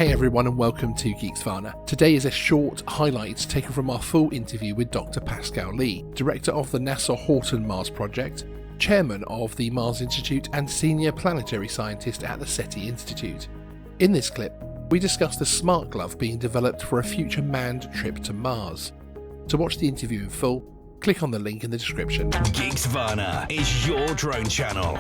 Hey everyone and welcome to Geeksvana. Today is a short highlight taken from our full interview with Dr Pascal Lee, Director of the NASA Haughton Mars Project, Chairman of the Mars Institute and Senior Planetary Scientist at the SETI Institute. In this clip, we discuss the smart glove being developed for a future manned trip to Mars. To watch the interview in full, click on the link in the description. Geeksvana is your drone channel.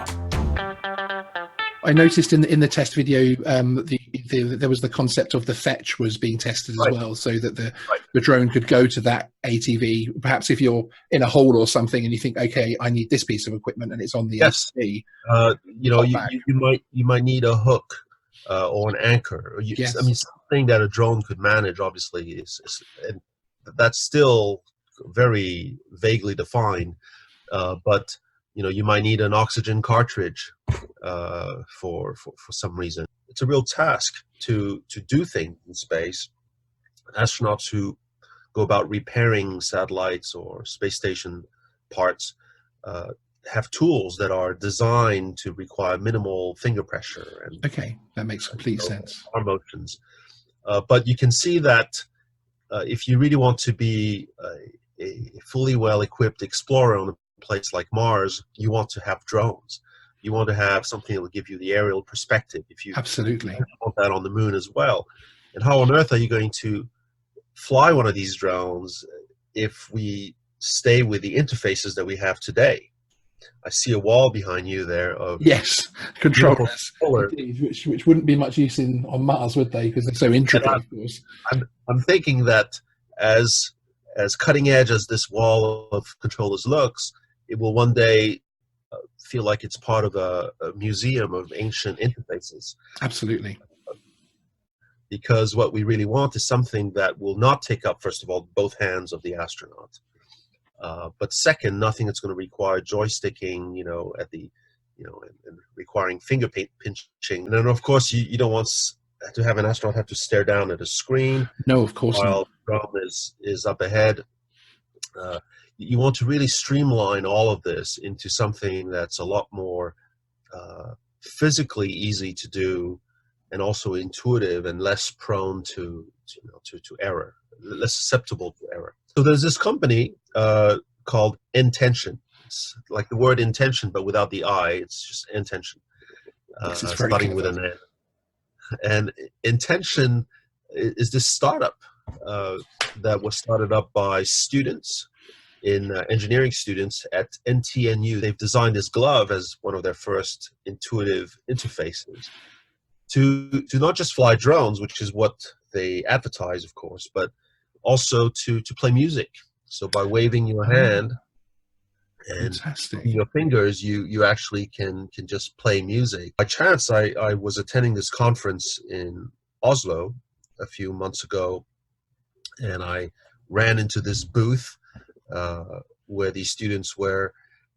I noticed in the test video there was the concept of the fetch was being tested as well, so that the drone could go to that ATV. Perhaps if you're in a hole or something and you think, okay, I need this piece of equipment and it's on the ATV. You might need a hook or an anchor. I mean, something that a drone could manage. Obviously, and that's still very vaguely defined, but you might need an oxygen cartridge for some reason. It's a real task to do things in space. Astronauts who go about repairing satellites or space station parts have tools that are designed to require minimal finger pressure. And, okay, that makes complete sense. Arm motions. But you can see that if you really want to be a fully well-equipped explorer on a place like Mars, you want to have drones. You want to have something that will give you the aerial perspective. If you absolutely want that on the moon as well. And how on earth are you going to fly one of these drones if we stay with the interfaces that we have today? I see a wall behind you there of controllers, which wouldn't be much use on Mars, would they? Because they're so intricate, of course. I'm thinking that as cutting edge as this wall of controllers looks, it will one day feel like it's part of a museum of ancient interfaces. Absolutely. Because what we really want is something that will not take up, first of all, both hands of the astronaut. But second, nothing that's going to require joysticking, and requiring finger pinching. And then, of course, you don't want to have an astronaut have to stare down at a screen. No, of course while not. the drone is up ahead. You want to really streamline all of this into something that's a lot more physically easy to do, and also intuitive and less prone to error, less susceptible to error. So there's this company called Intention. It's like the word intention, but without the I. It's just Intention, starting with an N. And Intention is this startup that was started up by students engineering students at NTNU. They've designed this glove as one of their first intuitive interfaces to not just fly drones, which is what they advertise, of course, but also to play music. So by waving your hand and your fingers, you actually can just play music. By chance, I was attending this conference in Oslo a few months ago, and I ran into this booth where these students were,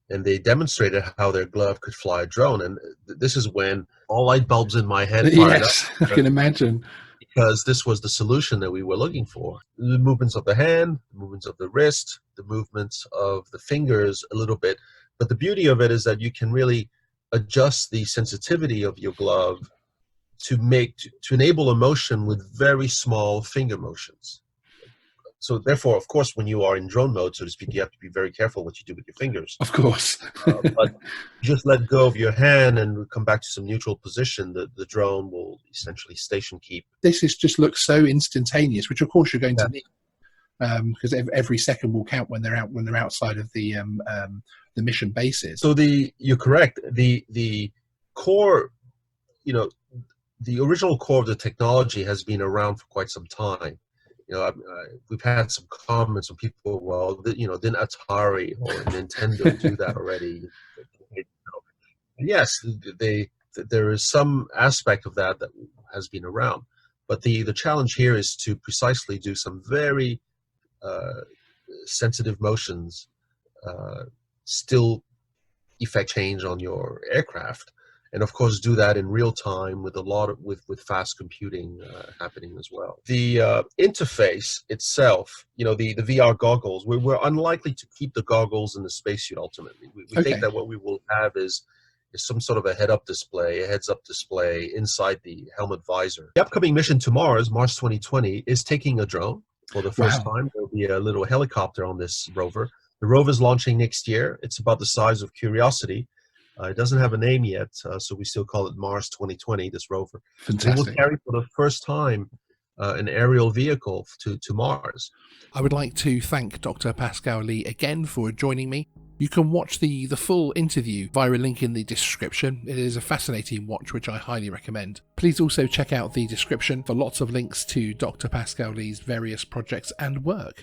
and they demonstrated how their glove could fly a drone. And this is when all light bulbs in my head fired up. I can imagine. Because this was the solution that we were looking for. The movements of the hand, the movements of the wrist, the movements of the fingers a little bit. But the beauty of it is that you can really adjust the sensitivity of your glove to enable a motion with very small finger motions. So therefore, of course, when you are in drone mode, so to speak, you have to be very careful what you do with your fingers. Of course. But just let go of your hand and come back to some neutral position. The drone will essentially station keep. This just looks so instantaneous, which of course you're going to need, because every second will count when they're outside of the mission bases. So you're correct. The core, the original core of the technology has been around for quite some time. We've had some comments from people, well, didn't Atari or Nintendo do that already? Yes, there is some aspect of that has been around. But the challenge here is to precisely do some very sensitive motions, still effect change on your aircraft. And of course, do that in real time with with fast computing happening as well. The interface itself, the VR goggles, we're unlikely to keep the goggles in the spacesuit ultimately. We think that what we will have is is some sort of a heads-up display inside the helmet visor. The upcoming mission to Mars, Mars 2020, is taking a drone for the first time. There'll be a little helicopter on this rover. The rover is launching next year. It's about the size of Curiosity. It doesn't have a name yet, so we still call it Mars 2020, this rover. Fantastic. It will carry for the first time an aerial vehicle to Mars. I would like to thank Dr. Pascal Lee again for joining me. You can watch the full interview via a link in the description. It is a fascinating watch, which I highly recommend. Please also check out the description for lots of links to Dr. Pascal Lee's various projects and work.